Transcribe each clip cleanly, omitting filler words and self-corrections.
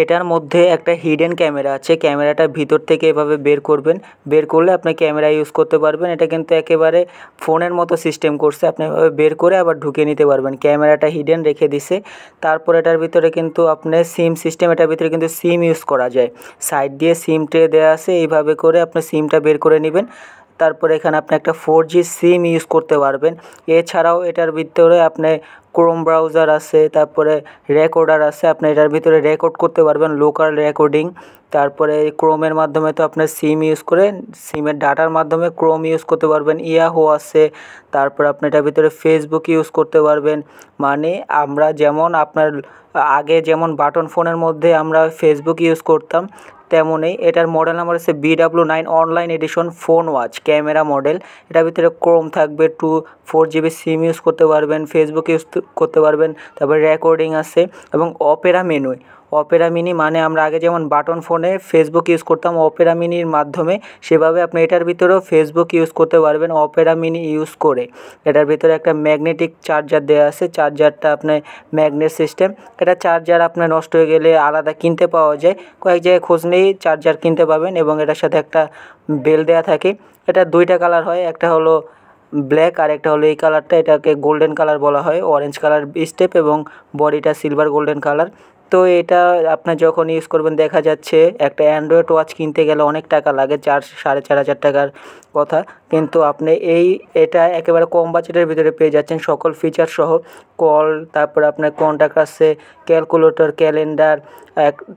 এটার মধ্যে একটা হিডেন ক্যামেরা আছে, ক্যামেরাটা ভিতর থেকে এভাবে বের করবেন, বের করলে আপনি ক্যামেরা ইউজ করতে পারবেন। এটা কিন্তু একেবারে ফোনের মতো সিস্টেম করছে, আপনি এভাবে বের করে আবার ঢুকিয়ে নিতে পারবেন। ক্যামেরাটা হিডেন রেখে দিছে। তারপর এটার ভিতরে কিন্তু আপনি সিম সিস্টেম, এটার ভিতরে কিন্তু সিম ইউজ করা যায়, সাইড দিয়ে সিম ট্রে দেওয়া আছে, এইভাবে করে আপনি সিমটা বের করে নেবেন। তারপরে এখানে আপনি একটা 4G সিম ইউজ করতে পারবেন। এছাড়াও এটার ভিতরে আপনি ক্রোম ব্রাউজার আছে, তারপরে রেকর্ডার আছে, আপনি এটার ভিতরে রেকর্ড করতে পারবেন, লোকাল রেকর্ডিং। তারপরে ক্রোমের মাধ্যমে তো আপনার সিম ইউজ করে সিমের ডাটার মাধ্যমে ক্রোম ইউজ করতে পারবেন, ইয়াহু আছে। তারপর আপনি এটার ভিতরে ফেসবুক ইউজ করতে পারবেন। মানে আমরা যেমন আপনার আগে যেমন বাটন ফোনের মধ্যে আমরা ফেসবুক ইউজ করতাম, তেমনই এটার মডেল নাম্বার হচ্ছে BW9 online addition phone watch camera model. এটার ভিতরে ক্রোম থাকবে, 4GB সিম ইউজ করতে পারবেন, ফেসবুক ইউজ করতে পারবেন, তারপরে রেকর্ডিং আছে এবং অপেরা মেনু। অপেরা মিনি মানে আমরা আগে যেমন বাটন ফোনে ফেসবুক ইউজ করতাম অপেরা মিনির মাধ্যমে, সেভাবে আপনি এটার ভিতরেও ফেসবুক ইউজ করতে পারবেন অপেরা মিনি ইউজ করে। এটার ভিতরে একটা ম্যাগনেটিক চার্জার দেওয়া আছে, চার্জারটা আপনার ম্যাগনেট সিস্টেম। এটা চার্জার আপনার নষ্ট হয়ে গেলে আলাদা কিনতে পাওয়া যায়, কয়েক জায়গায় খোঁজ নিয়েই চার্জার কিনতে পাবেন। এবং এটার সাথে একটা বেল দেওয়া থাকে। এটা দুইটা কালার হয়, একটা হলো ব্ল্যাক আর একটা হলো এই কালারটা, এটাকে গোল্ডেন কালার বলা হয়, অরেঞ্জ কালার স্টেপ এবং বডিটা সিলভার গোল্ডেন কালার। তো এটা আপনার যখন ইউজ করবেন, দেখা যাচ্ছে একটা অ্যান্ড্রয়েড ওয়াচ কিনতে গেলে অনেক টাকা লাগে, 4-4.5 টাকার কথা, কিন্তু আপনি এটা একেবারে কম বাজেটের ভিতরে পেয়ে যাচ্ছেন সকল ফিচার সহ। কল, তারপর আপনার কন্ট্যাক্ট আছে, ক্যালকুলেটর, ক্যালেন্ডার,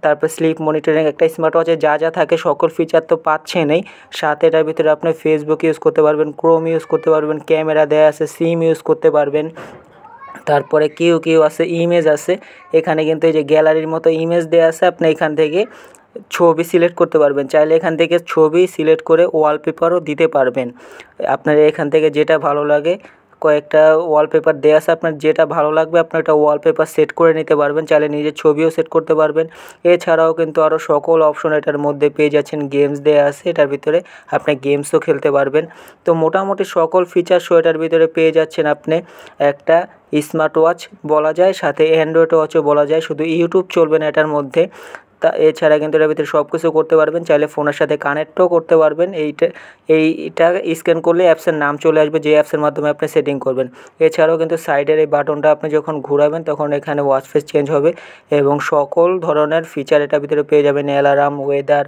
তারপর স্লিপ মনিটরিং, একটা স্মার্ট ওয়াচে যা যা থাকে সকল ফিচার তো পাচ্ছেনই, সাথে এটার ভিতরে আপনি ফেসবুক ইউজ করতে পারবেন, ক্রোম ইউজ করতে পারবেন, ক্যামেরা দেওয়া আছে, সিম ইউজ করতে পারবেন। তারপরে কিউ আছে, ইমেজ আছে। এখানে কিন্তু এই যে গ্যালারির মতো ইমেজ দেওয়া আছে, আপনি এখান থেকে ছবি সিলেক্ট করতে পারবেন, চাইলে এখান থেকে ছবি সিলেক্ট করে ওয়ালপেপারও দিতে পারবেন। আপনার এখান থেকে যেটা ভালো লাগে, কয়েকটা ওয়ালপেপার দেওয়া আছে, আপনার যেটা ভালো লাগবে আপনি একটা ওয়ালপেপার সেট করে নিতে পারবেন, চাইলে নিজের ছবিও সেট করতে পারবেন। এছাড়াও কিন্তু আরও সকল অপশন এটার মধ্যে পেয়ে যাচ্ছেন। গেমস দেওয়া আছে এটার ভিতরে, আপনি গেমসও খেলতে পারবেন। তো মোটামুটি সকল ফিচার সহ এটার ভিতরে পেয়ে যাচ্ছেন আপনি একটা স্মার্ট ওয়াচ বলা যায়, সাথে অ্যান্ড্রয়েড ওয়াচও বলা যায়। শুধু ইউটিউব চলবে না এটার মধ্যে, এছাড়া কিন্তু এটার ভিতরে সব কিছু করতে পারবেন, চাইলে ফোনের সাথে কানেক্টও করতে পারবেন। এইটা স্ক্যান করলে অ্যাপসের নাম চলে আসবে, যে অ্যাপসের মাধ্যমে আপনি সেটিং করবেন। এছাড়াও কিন্তু সাইডের এই বাটনটা আপনি যখন ঘোরাবেন তখন এখানে ওয়াচ ফেস চেঞ্জ হবে এবং সকল ধরনের ফিচার এটার ভিতরে পেয়ে যাবেন, অ্যালার্ম, ওয়েদার,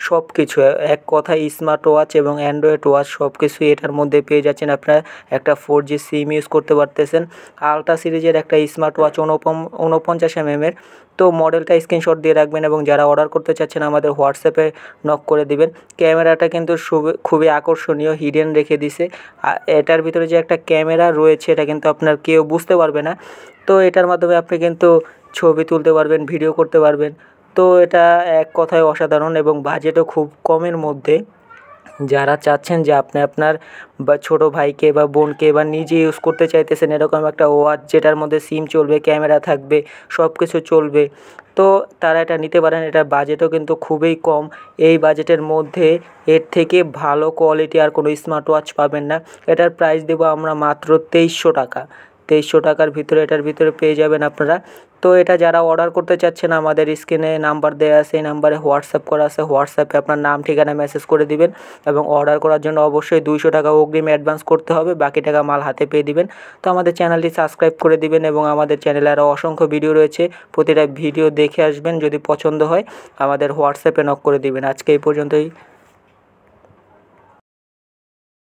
সব কিছু। এক কথায় স্মার্ট ওয়াচ এবং অ্যান্ড্রয়েড ওয়াচ সব কিছুই এটার মধ্যে পেয়ে যাচ্ছেন। আপনারা একটা 4G সিম ইউজ করতে পারতেছেন। আলট্রা সিরিজের একটা স্মার্ট ওয়াচ 49 mm। তো মডেলটা স্ক্রিনশট দিয়ে রাখবেন এবং যারা অর্ডার করতে চাচ্ছেন আমাদের হোয়াটসঅ্যাপে নক করে দিবেন। ক্যামেরাটা কিন্তু খুবই আকর্ষণীয়, হিডেন রেখে দিছে। এটার ভিতরে যে একটা ক্যামেরা রয়েছে এটা কিন্তু আপনার কেউ বুঝতে পারবে না। তো এটার মাধ্যমে আপনি কিন্তু ছবি তুলতে পারবেন, ভিডিও করতে পারবেন। তো এটা এক কথায় অসাধারণ এবং বাজেটও খুব কমের মধ্যে। যারা চাচ্ছেন যে আপনি আপনার ছোটো ভাইকে বা বোনকে বা নিজে ইউজ করতে চাইতেছেন এরকম একটা ওয়াচ যেটার মধ্যে সিম চলবে, ক্যামেরা থাকবে, সব কিছু চলবে, তো তারা এটা নিতে পারেন। এটার বাজেটও কিন্তু খুবই কম। এই বাজেটের মধ্যে এর থেকে ভালো কোয়ালিটি আর কোনো স্মার্ট ওয়াচ পাবেন না। এটার প্রাইস দেবো আমরা মাত্র 2300 টাকা। 2300 টাকার ভিতরে এটার ভিতরে পেয়ে যাবেন আপনারা। তো এটা যারা অর্ডার করতে চাচ্ছেন আমাদের স্ক্রিনে নাম্বার দেওয়া আছে, এই নাম্বারে হোয়াটসঅ্যাপ করা আছে, হোয়াটসঅ্যাপে আপনার নাম ঠিকানা মেসেজ করে দিবেন এবং অর্ডার করার জন্য অবশ্যই 200 টাকা অগ্রিম অ্যাডভান্স করতে হবে, বাকি টাকা মাল হাতে পেয়ে দিবেন। তো আমাদের চ্যানেলটি সাবস্ক্রাইব করে দিবেন এবং আমাদের চ্যানেলে আরও অসংখ্য ভিডিও রয়েছে, প্রতিটা ভিডিও দেখে আসবেন। যদি পছন্দ হয় আমাদের হোয়াটসঅ্যাপে নক করে দিবেন। আজকে এই পর্যন্তই।